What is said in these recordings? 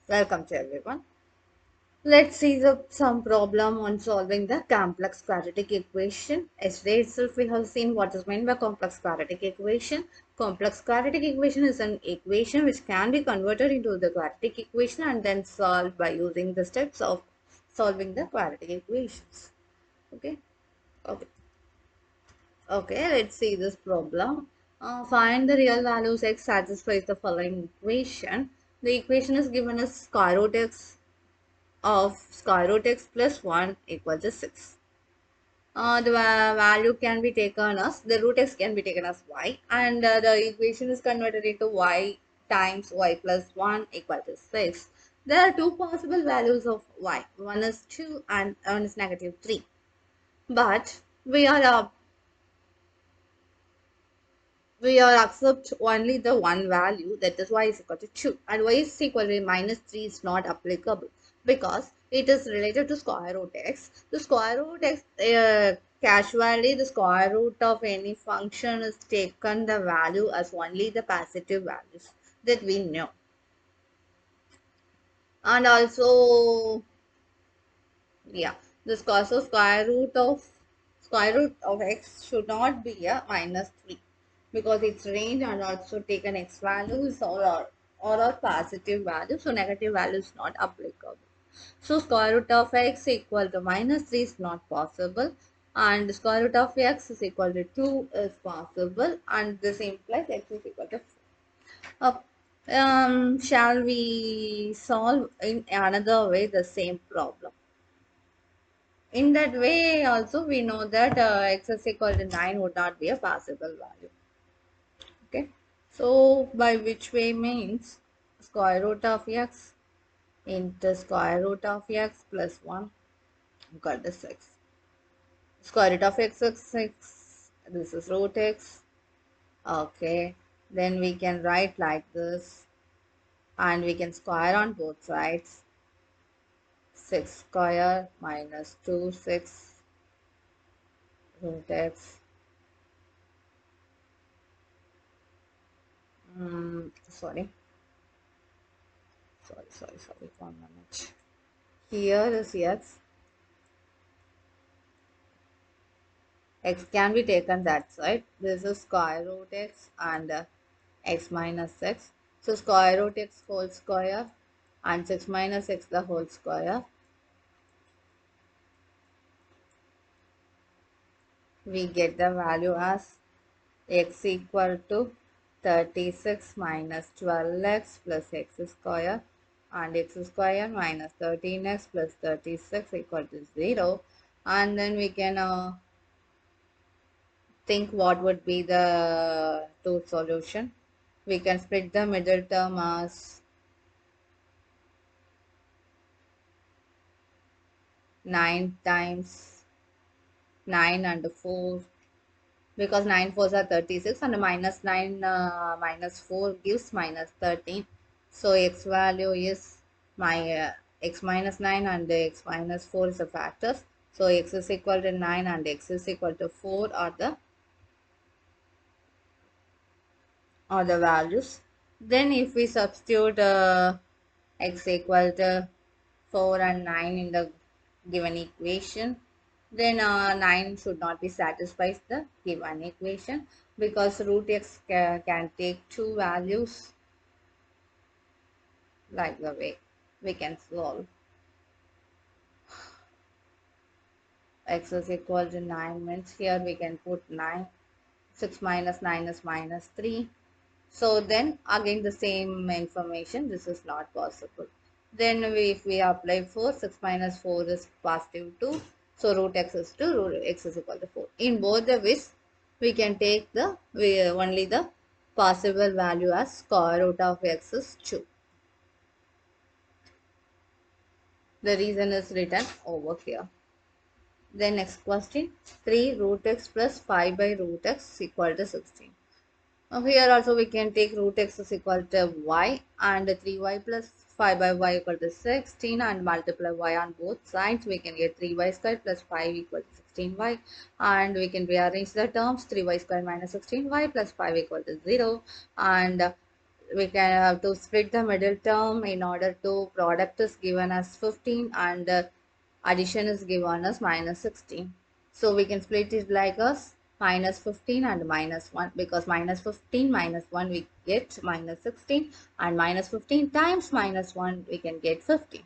Welcome to everyone. Let's see some problem on solving the complex quadratic equation. Yesterday itself we have seen what is meant by complex quadratic equation. Complex quadratic equation is an equation which can be converted into the quadratic equation and then solved by using the steps of solving the quadratic equations. Okay. Okay. Okay, let's see this problem. Find the real values x satisfies the following equation. The equation is given as square root x of square root x plus 1 equals to 6. The value can be taken as, the root x can be taken as y, and the equation is converted into y times y plus 1 equal to 6. There are two possible values of y. One is 2 and one is negative 3. But we are accept only the one value, that is y is equal to 2, and y is equal to minus 3 is not applicable because it is related to square root x. The square root x, casually the square root of any function is taken the value as only the positive values that we know. And also, yeah, the square root of x should not be a minus 3 because its range and also taken x values or a positive value, so negative value is not applicable. So square root of x equal to minus 3 is not possible, and square root of x is equal to 2 is possible, and this implies x is equal to 4. Shall we solve in another way the same problem? In that way also we know that x is equal to 9 would not be a possible value. Okay, so by which way means square root of x into square root of x plus 1 equal to 6. Square root of x is 6, this is root x. Okay, then we can write like this, and we can square on both sides. 6 square minus 2 6 root x. Sorry, sorry, 1 minute. Here is x can be taken that side. This is square root x and x minus x. So square root x whole square and 6 minus x the whole square. We get the value as x equal to 36 minus 12x plus x square, and x square minus 13x plus 36 equal to 0. And then we can think what would be the two solution. We can split the middle term as 9 times 9 and 4, because 9 fours are 36 and minus 9 minus 4 gives minus 13. So x value is x minus 9 and x minus 4 is the factors. So x is equal to 9 and x is equal to 4 are the values. Then if we substitute x equal to 4 and 9 in the given equation, then 9 should not be satisfies the given equation, because root x can take two values. Like the way we can solve, x is equal to 9 means here we can put 9. 6 minus 9 is minus 3. So then again the same information, this is not possible. Then if we apply 4, 6 minus 4 is positive 2. So root x is 2, root x is equal to 4. In both the ways, we can take only the possible value as square root of x is 2. The reason is written over here. Then next question, 3 root x plus 5 by root x is equal to 16. Here also we can take root x is equal to y, and 3y plus 5 by y equal to 16, and multiply y on both sides. We can get 3y square plus 5 equal to 16y, and we can rearrange the terms. 3y square minus 16y plus 5 equal to 0, and we can have to split the middle term in order to product is given as 15 and addition is given as minus 16. So we can split it like us minus 15 and minus 1, because minus 15 minus 1 we get minus 16, and minus 15 times minus 1 we can get 15.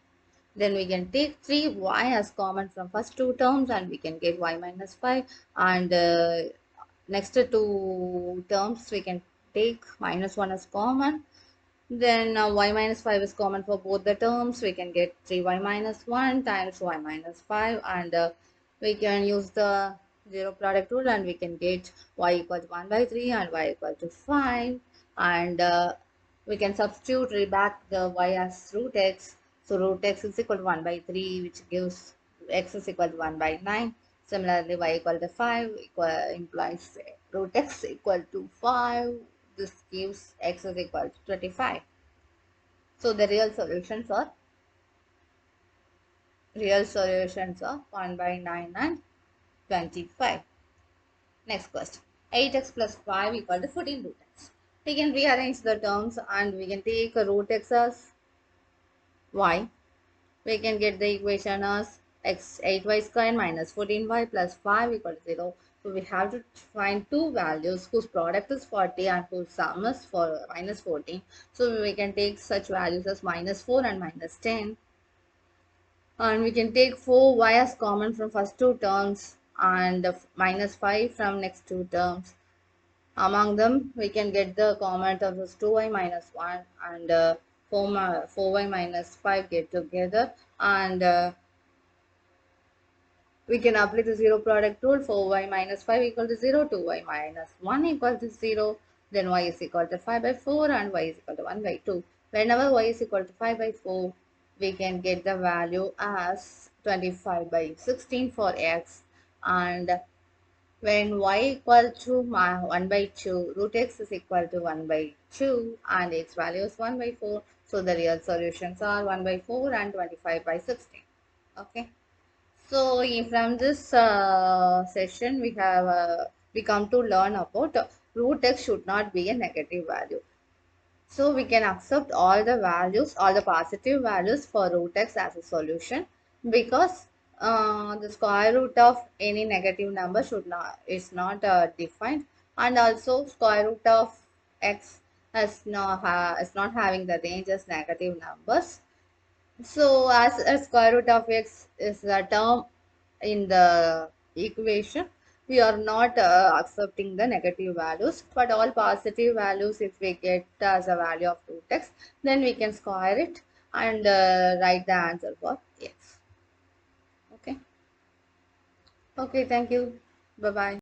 Then we can take 3y as common from first two terms and we can get y minus 5, and next two terms we can take minus 1 as common. Then y minus 5 is common for both the terms. We can get 3y minus 1 times y minus 5, and we can use the zero product rule and we can get y equal to 1 by 3 and y equal to 5, and we can substitute back the y as root x. So root x is equal to 1 by 3, which gives x is equal to 1 by 9. Similarly, y equal to 5 implies root x equal to 5. This gives x is equal to 25. So the real solutions are 1 by 9 and 25. Next question. 8x plus 5 equal to 14 root x. We can rearrange the terms and we can take a root x as y. We can get the equation as x 8y squared minus 14y plus 5 equal to 0. So we have to find two values whose product is 40 and whose sum is for minus 14. So we can take such values as minus 4 and minus 10. And we can take 4y as common from first two terms and minus 5 from next two terms. Among them, we can get the common terms as 2y minus 1 and 4y minus 5 get together, and we can apply the zero product rule for y minus 5 equal to 0, 2y minus 1 equal to 0, then y is equal to 5 by 4 and y is equal to 1 by 2. Whenever y is equal to 5 by 4, we can get the value as 25 by 16 for x, and when y equal to 1 by 2, root x is equal to 1 by 2 and its value is 1 by 4. So the real solutions are 1 by 4 and 25 by 16. Okay. So from this session, we come to learn about root x should not be a negative value. So we can accept all the values, all the positive values for root x as a solution, because the square root of any negative number is not defined, and also square root of x is not having the range as negative numbers. So as a square root of x is a term in the equation, we are not accepting the negative values, but all positive values, if we get as a value of root x, then we can square it and write the answer for x. Okay. Okay, thank you. Bye bye.